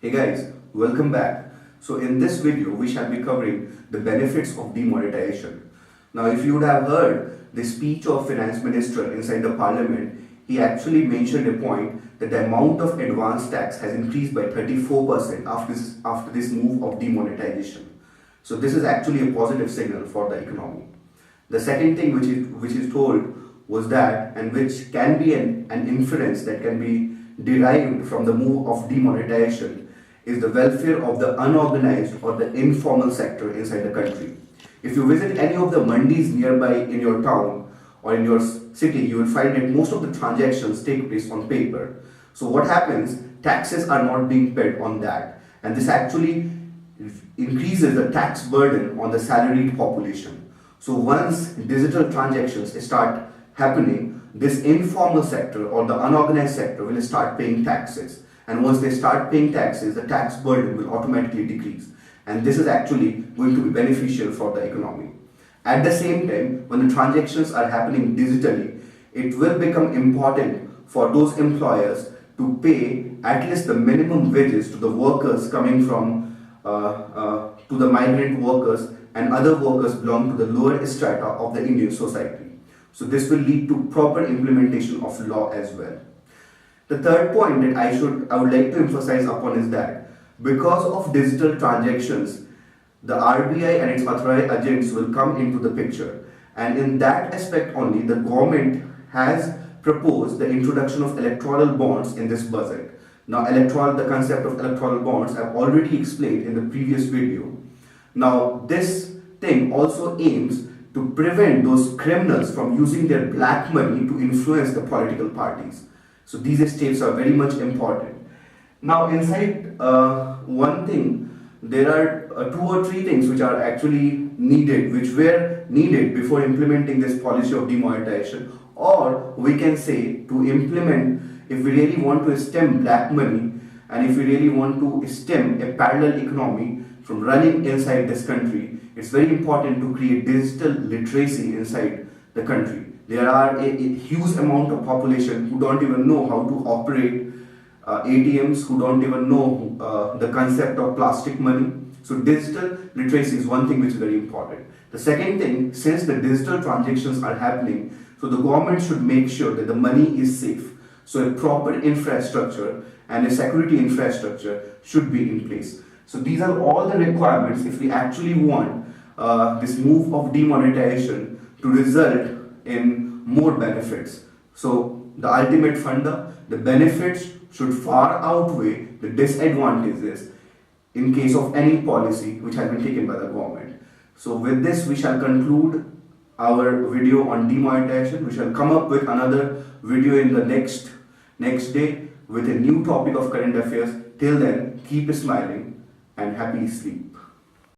Hey guys, welcome back. So in this video, we shall be covering the benefits of demonetization. Now, if you would have heard the speech of Finance Minister inside the Parliament, he actually mentioned a point that the amount of advance tax has increased by 34% after this move of demonetization. So this is actually a positive signal for the economy. The second thing which is told was that, and which can be an inference that can be derived from the move of demonetization, is the welfare of the unorganized or the informal sector inside the country. If you visit any of the mandis nearby in your town or in your city, you will find that most of the transactions take place on paper. So what happens? Taxes are not being paid on that, and this actually increases the tax burden on the salaried population. So once digital transactions start happening, this informal sector or the unorganized sector will start paying taxes. And once they start paying taxes, the tax burden will automatically decrease. And this is actually going to be beneficial for the economy. At the same time, when the transactions are happening digitally, it will become important for those employers to pay at least the minimum wages to the workers coming from to the migrant workers and other workers belong to the lower strata of the Indian society. So this will lead to proper implementation of law as well. The third point that I would like to emphasize upon is that because of digital transactions, the RBI and its authorized agents will come into the picture, and in that aspect only, the government has proposed the introduction of electoral bonds in this budget. Now, the concept of electoral bonds I've already explained in the previous video. Now, this thing also aims to prevent those criminals from using their black money to influence the political parties. So these steps are very much important. Now, inside one thing, there are 2 or 3 things which are actually needed, which were needed before implementing this policy of demonetization, or we can say to implement, if we really want to stem black money and if we really want to stem a parallel economy from running inside this country, it's very important to create digital literacy inside the country. There are a huge amount of population who don't even know how to operate ATMs, who don't even know the concept of plastic money. So digital literacy is one thing which is very important. The second thing, since the digital transactions are happening, so the government should make sure that the money is safe. So a proper infrastructure and a security infrastructure should be in place. So these are all the requirements if we actually want this move of demonetization to result in more benefits. So the ultimate funda, the benefits should far outweigh the disadvantages in case of any policy which has been taken by the government. So with this, we shall conclude our video on demonetization. We shall come up with another video in the next day with a new topic of current affairs. Till then, keep smiling and happy sleep.